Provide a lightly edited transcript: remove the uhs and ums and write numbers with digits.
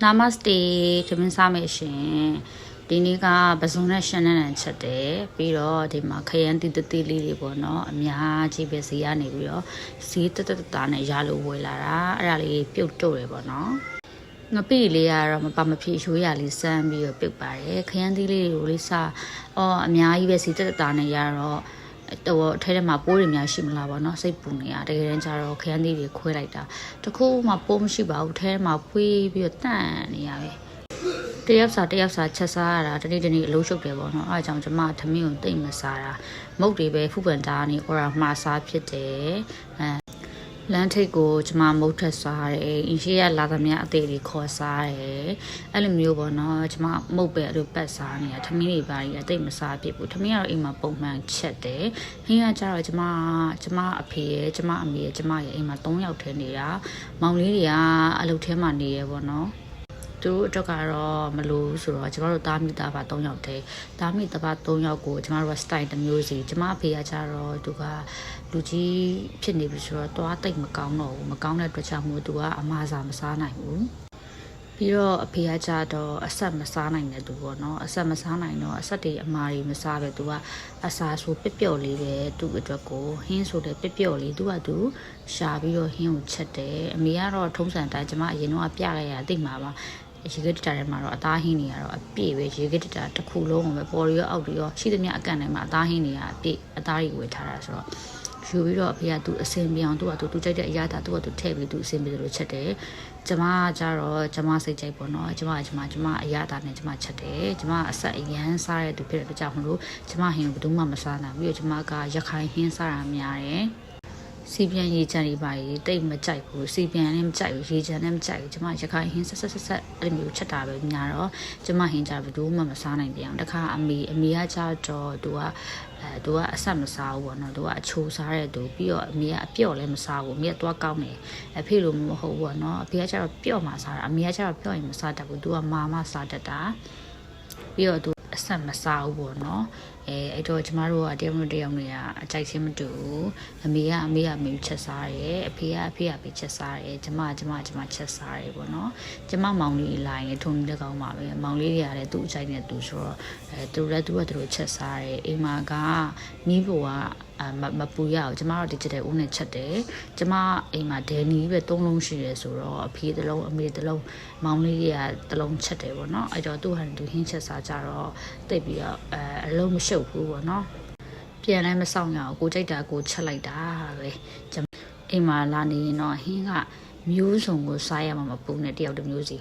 Namaste ထမင်းစားမယ်ရှင်ဒီနေ့ကပစုံနဲ့ရှမ်းနဲ့ချက်တယ်ပြီးတော့ဒီမှာခရမ်းတီးတီးလေးတွေပေါ့နော်အများကြီးပဲဈေးကနေပြီးတော့ဈေးတက်တာနဲ့ရလို့ဝယ်လာတာအဲ့ဒါလေးပြုတ်တော့တယ်ပေါ့နော်ငပိလေးကတော့မပါမဖြစ်ရိုးရလေးစမ်းပြီးတော့ပြုတ်ပါတယ်ခရမ်းတီးလေးတွေကိုလေးစားအများကြီးပဲဈေးတက်တာနဲ့ရတော့တော့ထဲထဲမှာပိုးတွေများရှိမလားပေါ့နော်စိတ်ပူနေတာတကယ်တမ်းကျတော့ခရမ်းသီးတွေခွဲလိုက်တာတခုမှပိုးမရှိပါဘူးထဲမှာဖွေးပြီးတော့တန့်နေရပဲတယောက်စာချက်စားရတာတနေ့အလုံးရှုပ်တယ်ပေါ့နော်အဲအကြောင်းကျမထမင်းကိုတိတ်မစားတာမုတ်တွေပဲဖူပန်တာနေအော်ရာမှာစားဖြစ်တယ်လမ်းထိပ်ကိုကျမမုတ်ထက်စားတယ်အင်းရှိရလာသမျှအသေးလေးခေါ်စားတယ်အဲ့လိုမျိုးပေါ့နော်ကျမမုတ်ပဲအဲ့လိုပတ်စားနေတာထမင်းတွေပါကြီးအသိမစားဖြစ်ဘူးထမင်းကတော့အိမ်မှာပုံမှန်ချက်တယ်ဟင်းကကျတော့ကျမအဖေရဲ့ကျမအမေရဲ့ကျမရဲ့အိမ်မှာ3ယောက်ထဲနေတာမောင်လေးတွေကအလုပ်ထဲမှာနေရပေါ့နော်သူတို့အတွက်ကတော့မလို့ဆိုတော့ကျမတို့သားမိသားပါ3ယောက်တည်းသားမိသားပါ3ယောက်ကိုကျမတို့က style တစ်မျိုးစီကျမအဖေကကျတော့သူကလူကြီးဖြစ်နေပြီဆိုတော့သွားတိတ်မကောင်းတော့ဘူးမကောင်းတဲ့အတွက်ကြောင့်မို့သူကအမားစာမစားနိုင်ဘူးပြီးတော့အဖေကကြတော့အဆက်မစားနိုင်တဲ့သူပေါ့နော်အဆက်မစားနိုင်တော့အဆက်တွေအမားတွေမစားပဲသူကအစာဆိုပျော့လေးပဲသူ့အတွက်ကိုဟင်းဆိုတဲ့ပျော့လေးသူကသူရှာပြီးတော့ဟင်းကိုချက်တယ်အမေကတော့ထုံးစံတိုင်းကျမအရင်တော့ပြခဲ့ရသိမှာပါရေကတတာထဲမှာတော့အသားဟင်းတွေကတော့အပြည့်ပဲရေကတတာတစ်ခုလုံးကိုပဲပေါ်ရီရောအောက်ရီရောရှိသမျှအကန့်ထဲမှာအသားဟင်းတွေကအပြည့်အသားတွေဝယ်ထားတာဆိုတော့ယူပြီးတော့အဖေကသူအစင်ပြောင်းသူကြိုက်တဲ့အရာသူထည့်ပြီးသူအစင်ပြီးလို့ချက်တယ်ကျမကြတော့ကျမစိတ်ကြိုက်ပေါ့နော်ကျမအရာတာနဲ့ကျမချက်တယ်ကျမအဆက်အရန်စားတဲ့သူဖြစ်တဲ့အတွက်ကြောင့်မလို့ကျမဟင်းကိုဘယ်သူမှမစားနိုင်ပြီးတော့ကျမကရခိုင်ဟင်းစားတာများတယ်စီပြန်ရေချမ်းတွေပါရေးတိတ်မကြိုက်ဘူးစီပြန်လည်းမကြိုက်ဘူးရေချမ်းလည်းမကြိုက်ဘူးကျမရခိုင်ဟင်းဆက်အဲ့လိုမျိုးချက်တာပဲများတော့ကျမဟင်းကြဘယ်သူမှမစားနိုင်ပြန်တခါအမေကကြတော့သူကအဆက်မစားဘူးပေါ့နော်သူကအချိုးစားတဲ့သူပြီးတော့အမေကအပျော့လည်းမစားဘူးအမေကသွားကောင်းတယ်အဖေလိုမဟုတ်ဘူးပေါ့နော်အဖေကကျတော့ပျော့မှစားတာအမေကကျတော့ပျော့ရင်မစားတတ်ဘူးသူကမာမစားတတ်တာပြီးတော့သူအဆက်မစားဘူးပေါ့နော်အဲ့တော့ကျမတို့ကတယောက်နဲ့တယောက်နေရအကြိုက်ချင်းမတူဘူးအမေကချက်စားတယ်အဖေကချက်စားတယ်ကျမချက်စားတယ်ပေါ့နော်ကျမမောင်လေးလာရင်ထုံလက်ကောင်းပါပဲမောင်လေးတွေကလည်းသူ့အကြိုက်နဲ့သူဆိုတော့သူတို့ချက်စားတယ်အိမ်မှာကမိဖို့ကမပူရအောင်ကျမတို့ digital ဦးနဲ့ချက်တယ်ကျမအိမ်မှာဒယ်နီပဲ3လုံးရှိတယ်ဆိုတော့အဖေတစ်လုံးအမေတစ်လုံးမောင်လေးတွေကတစ်လုံးချက်တယ်ပေါ့နော်အဲ့တော့သူ့ဟန်သူဟင်းချက်စားကြတော့တိတ်ပြီးတော့အလုံးမရှုပ်ဘူးပေါ့နော်ပြန်လည်းမဆောင်ရအောင်ကိုကြိုက်တာကိုချက်လိုက်တာပဲအိမ်မှာလာနေရင်တော့ဟင်းကမျိုးစုံကိုစားရမှာမပူနဲ့တယောက်တစ်မျိုးစီ